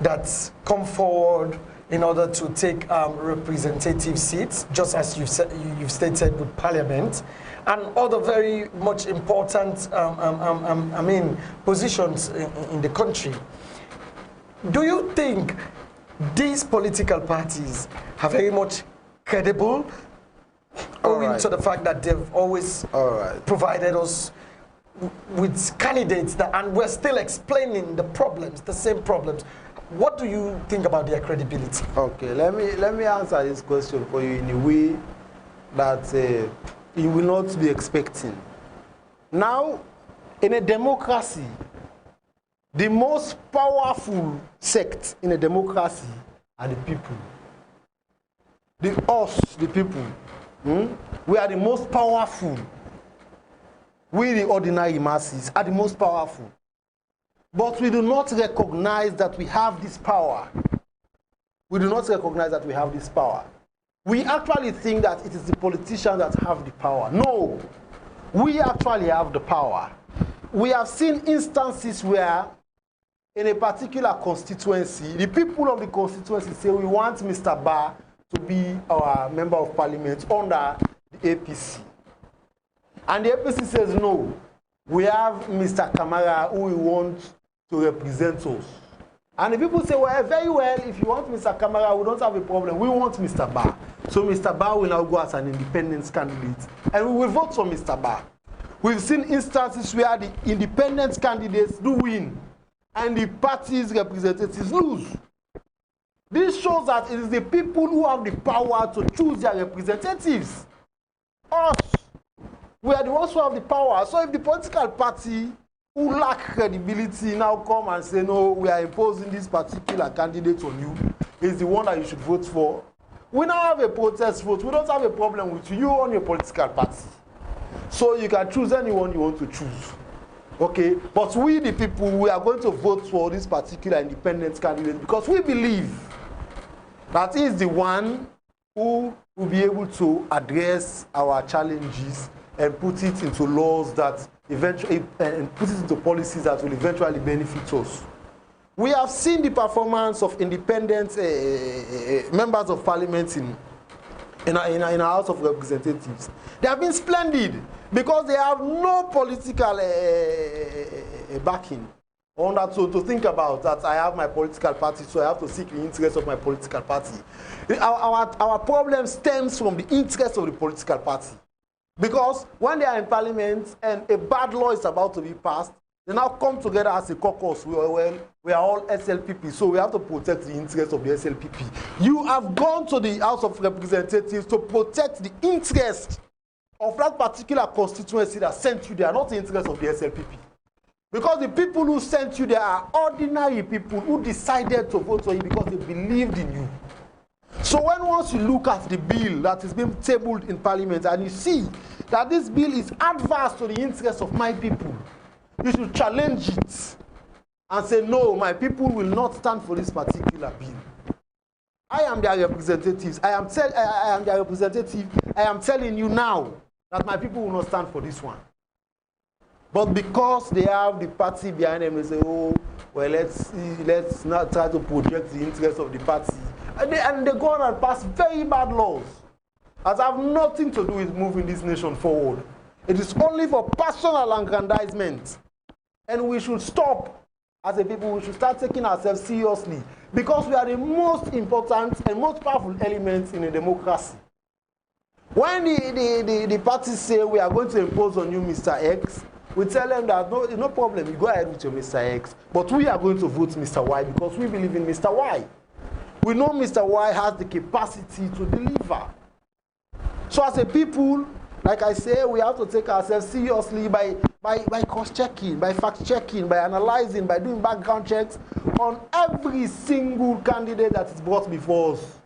that come forward in order to take representative seats, just as you've stated with Parliament, and other very much important positions in the country. Do you think these political parties are very much credible, owing to the fact that they've always provided us with candidates and we're still explaining the problems, the same problems? What do you think about their credibility? Okay, let me answer this question for you in a way that you will not be expecting. Now, in a democracy, the most powerful sect in a democracy are the people. The people. We are the most powerful. We, the ordinary masses, are the most powerful. But we do not recognize that we have this power. We do not recognize that we have this power. We actually think that it is the politicians that have the power. No, we actually have the power. We have seen instances where, in a particular constituency, the people of the constituency say, we want Mr. Bah to be our member of parliament under the APC. And the APC says, no, we have Mr. Kamara who we want to represent us. And the people say, well, very well, if you want Mr. Kamara, we don't have a problem. We want Mr. Bah. So Mr. Bah will now go as an independent candidate. And we will vote for Mr. Bah. We've seen instances where the independent candidates do win and the party's representatives lose. This shows that it is the people who have the power to choose their representatives. Us. We are the ones who have the power. So if the political party who lack credibility now come and say, no, we are imposing this particular candidate on you, is the one that you should vote for, we now have a protest vote. We don't have a problem with you on your political party. So you can choose anyone you want to choose. Okay? But we, the people, we are going to vote for this particular independent candidate because we believe that he is the one who will be able to address our challenges and put it into laws that eventually, and put it into policies that will eventually benefit us. We have seen the performance of independent members of parliament in our House of Representatives. They have been splendid because they have no political backing. On that, so to think about that, I have my political party, so I have to seek the interest of my political party. Our problem stems from the interest of the political party. Because when they are in parliament and a bad law is about to be passed, they now come together as a caucus. We are all SLPP, so we have to protect the interests of the SLPP. You have gone to the House of Representatives to protect the interest of that particular constituency that sent you there, not the interest of the SLPP. Because the people who sent you there are ordinary people who decided to vote for you because they believed in you. So once you look at the bill that is being tabled in parliament and you see that this bill is adverse to the interests of my people, you should challenge it and say, no, my people will not stand for this particular bill. I am their representatives. I am their representative. I am telling you now that my people will not stand for this one. But because they have the party behind them, they say, oh, well, let's not try to project the interests of the party. And they go on and pass very bad laws that have nothing to do with moving this nation forward. It is only for personal aggrandizement. And we should stop as a people. We should start taking ourselves seriously because we are the most important and most powerful elements in a democracy. When the parties say we are going to impose on you Mr. X, we tell them that no problem, you go ahead with your Mr. X, but we are going to vote Mr. Y because we believe in Mr. Y. We know Mr. Y has the capacity to deliver. So as a people, like I say, we have to take ourselves seriously by cross-checking, by fact-checking, by analyzing, by doing background checks on every single candidate that is brought before us.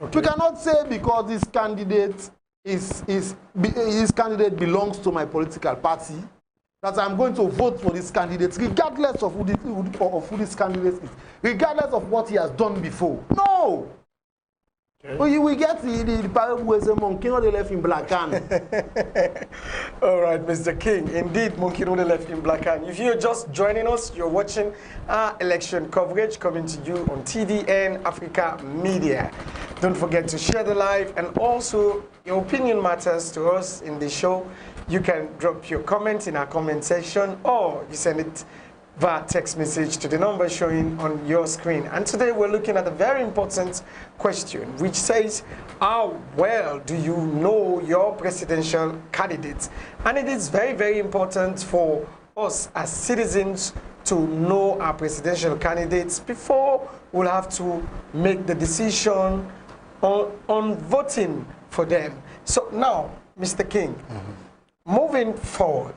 Okay. We cannot say because this candidate his candidate belongs to my political party that I'm going to vote for this candidate regardless of who this candidate is, regardless of what he has done before. No! Okay. We get the parable where say monkey no dey left in black hand. All right, Mr. King. Indeed, monkey no dey left in black hand. If you're just joining us, you're watching our election coverage coming to you on TDN Africa Media. Don't forget to share the live, and also your opinion matters to us in the show. You can drop your comment in our comment section, or you send it via text message to the number showing on your screen. And today we're looking at a very important question, which says, how well do you know your presidential candidates? And it is very, very important for us as citizens to know our presidential candidates before we'll have to make the decision on voting for them. So now, Mr. King, moving forward,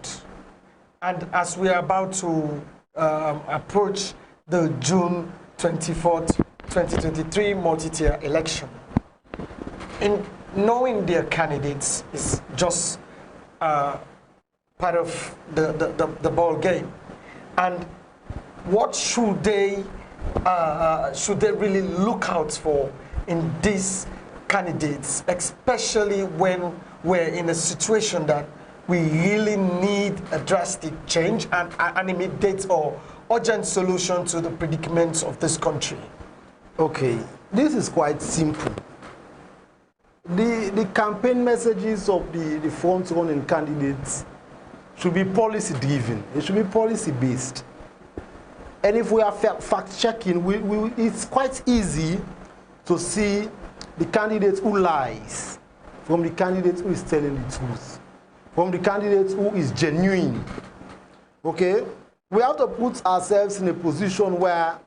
and as we are about to approach the June 24th, 2023 multi-tier election, in knowing their candidates is just part of the ball game. And what should they really look out for in these candidates, especially when we're in a situation that we really need a drastic change and an immediate or urgent solution to the predicaments of this country? Okay, this is quite simple. The campaign messages of the front-running candidates should be policy-driven. It should be policy-based. And if we are fact-checking, it's quite easy to see the candidate who lies from the candidate who is telling the truth, from the candidate who is genuine. Okay? We have to put ourselves in a position where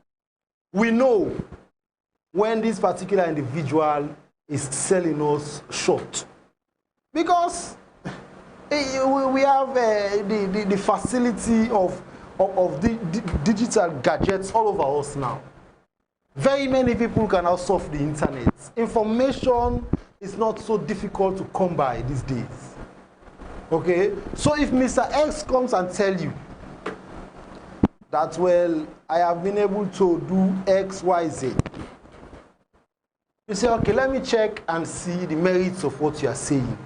we know when this particular individual is selling us short. Because we have the facility of the digital gadgets all over us now. Very many people can now surf the internet. Information is not so difficult to come by these days. Okay? So if Mr. X comes and tell you that, well, I have been able to do X, Y, Z, you say, okay, let me check and see the merits of what you are saying.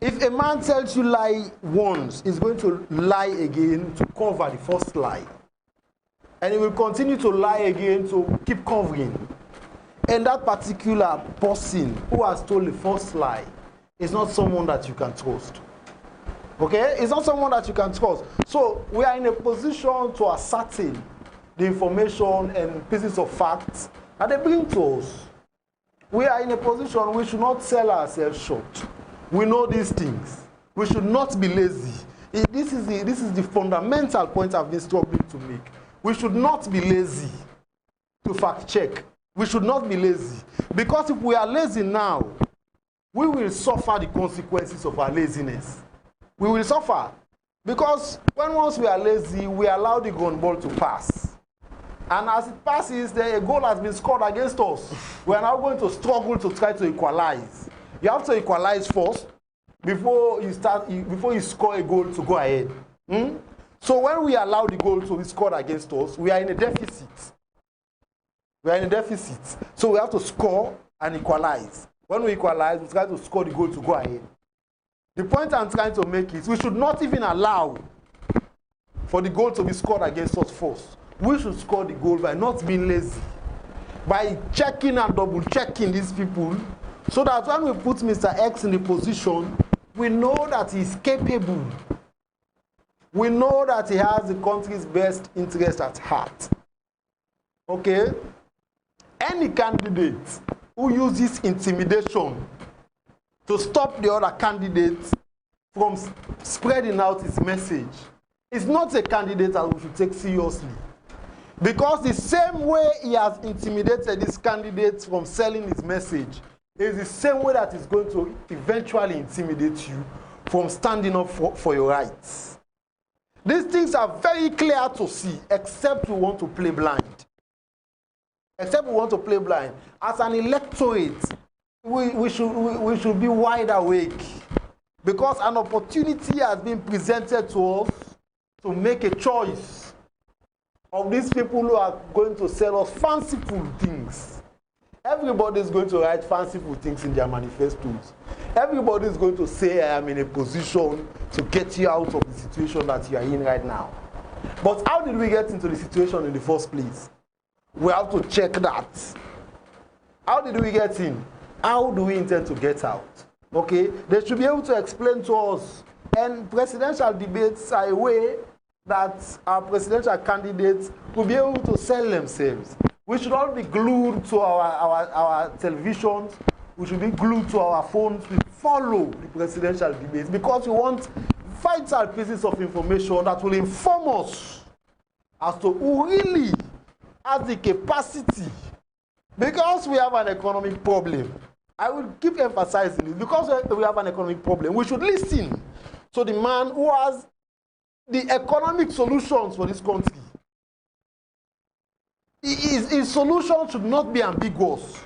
If a man tells you lie once, he's going to lie again to cover the first lie. And he will continue to lie again to keep covering. And that particular person who has told the first lie is not someone that you can trust. Okay? It's not someone that you can trust. So we are in a position to ascertain the information and pieces of facts that they bring to us. We are in a position we should not sell ourselves short. We know these things. We should not be lazy. This is the fundamental point I've been struggling to make. We should not be lazy to fact check. We should not be lazy. Because if we are lazy now, we will suffer the consequences of our laziness. We will suffer. Because once we are lazy, we allow the gun ball to pass. And as it passes, a goal has been scored against us. We are now going to struggle to try to equalize. You have to equalize first before you score a goal to go ahead. So when we allow the goal to be scored against us, we are in a deficit. We are in a deficit. So we have to score and equalize. When we equalize, we try to score the goal to go ahead. The point I'm trying to make is we should not even allow for the goal to be scored against us first. We should score the goal by not being lazy, by checking and double checking these people, so that when we put Mr. X in the position, we know that he's capable. We know that he has the country's best interest at heart. Okay? Any candidate who uses intimidation to stop the other candidates from spreading out his message is not a candidate that we should take seriously. Because the same way he has intimidated these candidates from selling his message is the same way that is going to eventually intimidate you from standing up for your rights. These things are very clear to see, except we want to play blind. Except we want to play blind. As an electorate, we should be wide awake, because an opportunity has been presented to us to make a choice of these people who are going to sell us fanciful things. Everybody is going to write fanciful things in their manifestos. Everybody is going to say, I am in a position to get you out of the situation that you are in right now. But how did we get into the situation in the first place? We have to check that. How did we get in? How do we intend to get out? Okay, they should be able to explain to us. And presidential debates are a way that our presidential candidates will be able to sell themselves. We should all be glued to our televisions. We should be glued to our phones. We follow the presidential debates because we want vital pieces of information that will inform us as to who really has the capacity. Because we have an economic problem, I will keep emphasizing it. Because we have an economic problem, we should listen to the man who has the economic solutions for this country. His solution should not be ambiguous.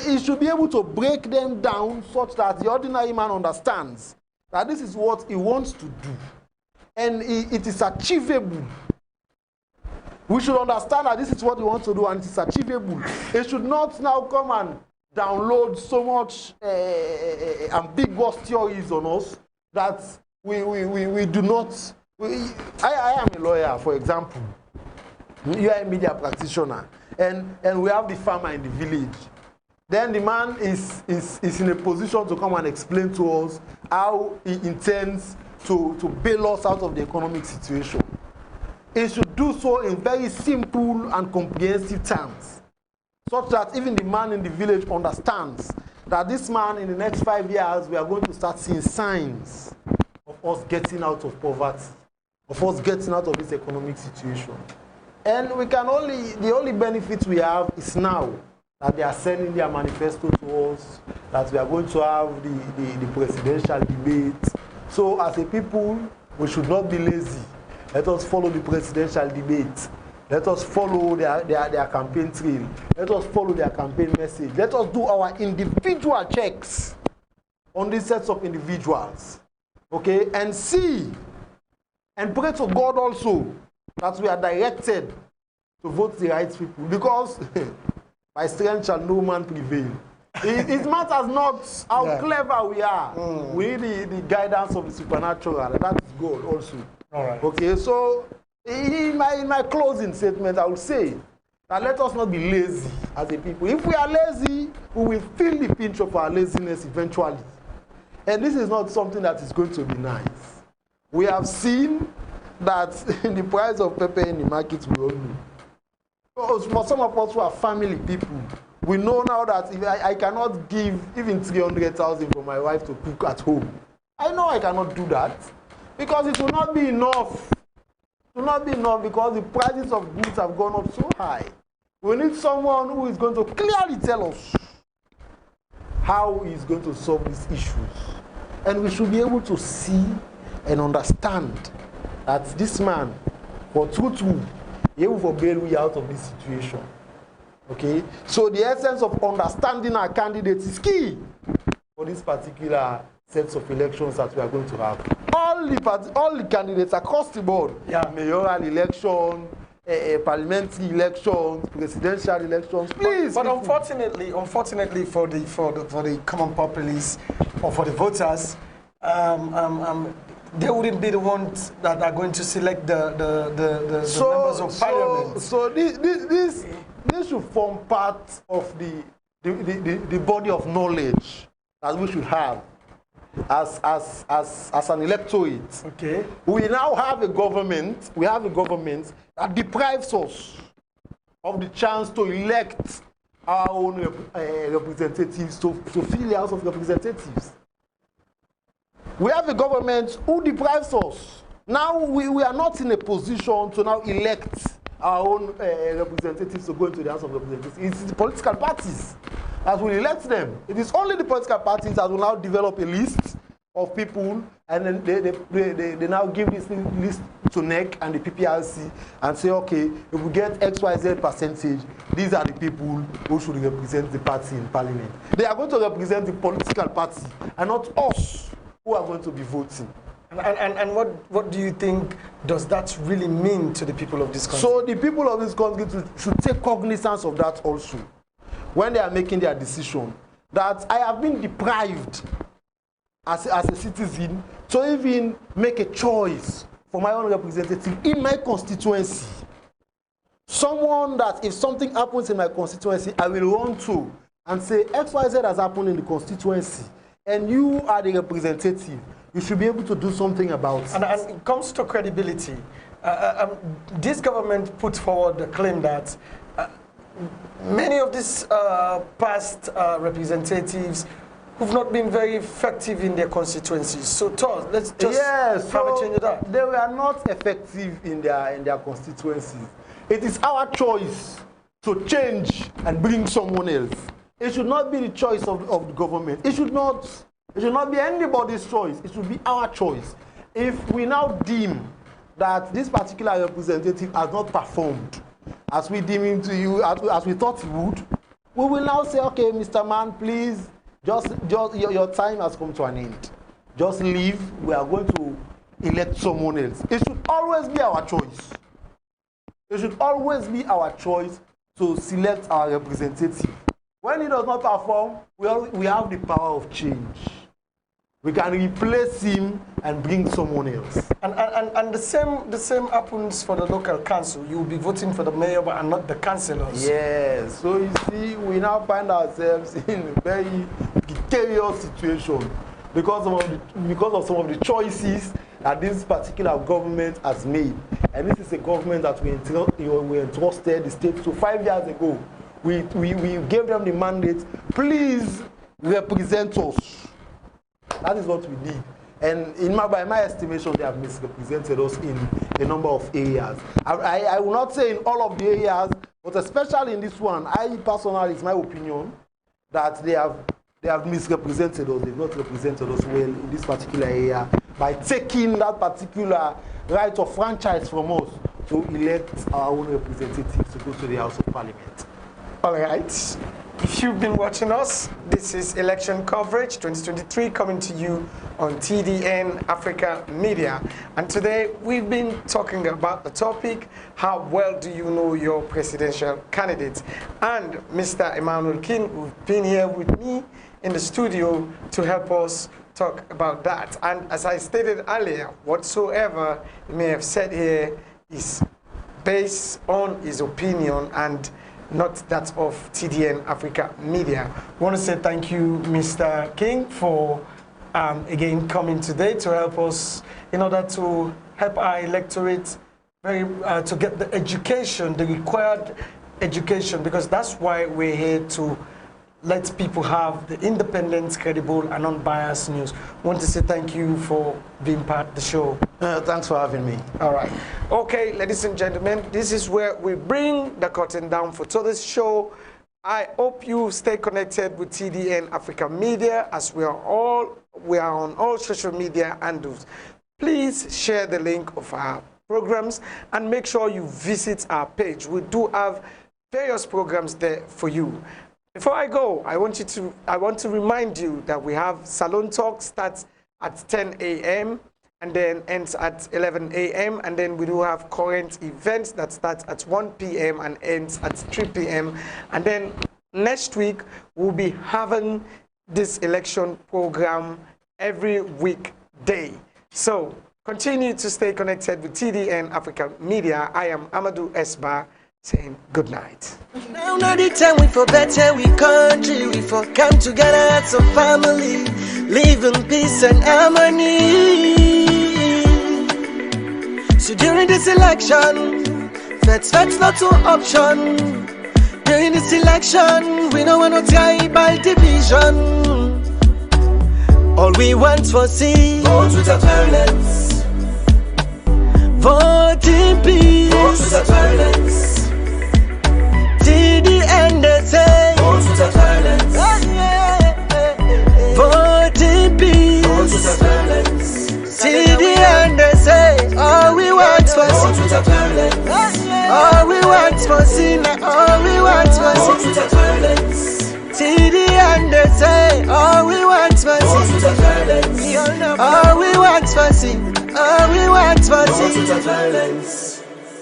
He should be able to break them down such that the ordinary man understands that this is what he wants to do. And it is achievable. We should understand that this is what he wants to do and it is achievable. He should not now come and download so much ambiguous theories on us that we do not. I am a lawyer, for example. You are a media practitioner, and we have the farmer in the village. Then the man is in a position to come and explain to us how he intends to bail us out of the economic situation. He should do so in very simple and comprehensive terms, such that even the man in the village understands that this man, in the next 5 years, we are going to start seeing signs of us getting out of poverty, of us getting out of this economic situation. And the only benefit we have is now that they are sending their manifesto to us, that we are going to have the presidential debate. So as a people, we should not be lazy. Let us follow the presidential debate. Let us follow their campaign trail. Let us follow their campaign message. Let us do our individual checks on these sets of individuals. Okay? And see and pray to God also that we are directed to vote the right people. Because by strength shall no man prevail. It matters not how clever we are. We need the guidance of the supernatural. And that is God also. All right. Okay, so in my closing statement, I will say that let us not be lazy as a people. If we are lazy, we will feel the pinch of our laziness eventually. And this is not something that is going to be nice. We have seen that the price of pepper in the market will all for some of us who are family people, we know now that if I cannot give even 300,000 for my wife to cook at home. I know I cannot do that. Because it will not be enough. It will not be enough because the prices of goods have gone up so high. We need someone who is going to clearly tell us how he is going to solve these issues. And we should be able to see and understand that this man, for true, he will bail we out of this situation. Okay? So the essence of understanding our candidates is key for this particular sets of elections that we are going to have. All the candidates across the board, mayoral election, parliamentary elections, presidential elections, please. But unfortunately for the common populace or for the voters, they wouldn't be the ones that are going to select the members of parliament. So this should form part of the body of knowledge that we should have. As an electorate, okay, we now have a government. We have a government that deprives us of the chance to elect our own representatives to fill the House of Representatives. We have a government who deprives us. Now we are not in a position to now elect our own representatives to go into the House of Representatives. It's the political parties that will elect them. It is only the political parties that will now develop a list of people, and then they now give this list to NEC and the PPRC and say, okay, if we get XYZ percentage, these are the people who should represent the party in parliament. They are going to represent the political party and not us who are going to be voting. And what do you think does that really mean to the people of this country? So the people of this country should take cognizance of that also when they are making their decision, that I have been deprived as a citizen to even make a choice for my own representative in my constituency. Someone that if something happens in my constituency, I will run to and say XYZ has happened in the constituency and you are the representative. You should be able to do something about it. And it comes to credibility. This government put forward the claim that many of these past representatives who've not been very effective in their constituencies. So, let's just have a change of that. They were not effective in their constituencies. It is our choice to change and bring someone else. It should not be the choice of the government. It should not be anybody's choice. It should be our choice. If we now deem that this particular representative has not performed as we deem him to you, as we thought he would, we will now say, okay, Mr. Man, please, just your time has come to an end. Just leave. We are going to elect someone else. It should always be our choice. It should always be our choice to select our representative. When he does not perform, we have the power of change. We can replace him and bring someone else. And the same happens for the local council. You will be voting for the mayor and not the councillors. Yes. So you see, we now find ourselves in a very precarious situation because of some of the choices that this particular government has made. And this is a government that we entrusted the state to 5 years ago. We gave them the mandate, please represent us. That is what we need. And by my estimation, they have misrepresented us in a number of areas. I will not say in all of the areas, but especially in this one, personally, it's my opinion that they have misrepresented us. They've not represented us well in this particular area by taking that particular right of franchise from us to elect our own representatives to go to the House of Parliament. All right. If you've been watching us, this is Election Coverage 2023 coming to you on TDN Africa Media. And today we've been talking about the topic, how well do you know your presidential candidate? And Mr. Emmanuel King, who's been here with me in the studio to help us talk about that. And as I stated earlier, whatsoever he may have said here is based on his opinion and not that of TDN Africa Media. I want to say thank you, Mr. King, for again coming today to help us in order to help our electorate to get the education, the required education, because that's why we're here to let people have the independent, credible, and unbiased news. I want to say thank you for being part of the show. Thanks for having me. All right. Okay, ladies and gentlemen, this is where we bring the curtain down for today's show. I hope you stay connected with TDN Africa Media, as we are on all social media handles. Please share the link of our programs and make sure you visit our page. We do have various programs there for you. Before I go, I want to remind you that we have Salon Talk starts at 10 a.m. and then ends at 11 a.m. And then we do have current events that starts at 1 p.m. and ends at 3 p.m. And then next week, we'll be having this election program every weekday. So continue to stay connected with TDN Africa Media. I am Amadu Bah, saying good night. Now the time we for better, we country, we for come together as a family, live in peace and harmony. So during this election, that's not an option. During this election, we don't want no tribal division. All we want for see. Vote with your violence. Vote in peace. Vote with your violence. Till the end they say. Vote with your violence. Vote in peace. Vote with your violence. Till the end they say. All we want for Vote see. with your violence. All we want for see. All we want for Vote see. with your violence. Till the end they say. All we want for Vote see. with your violence. All we want for see. All we want for Vote with see. your violence.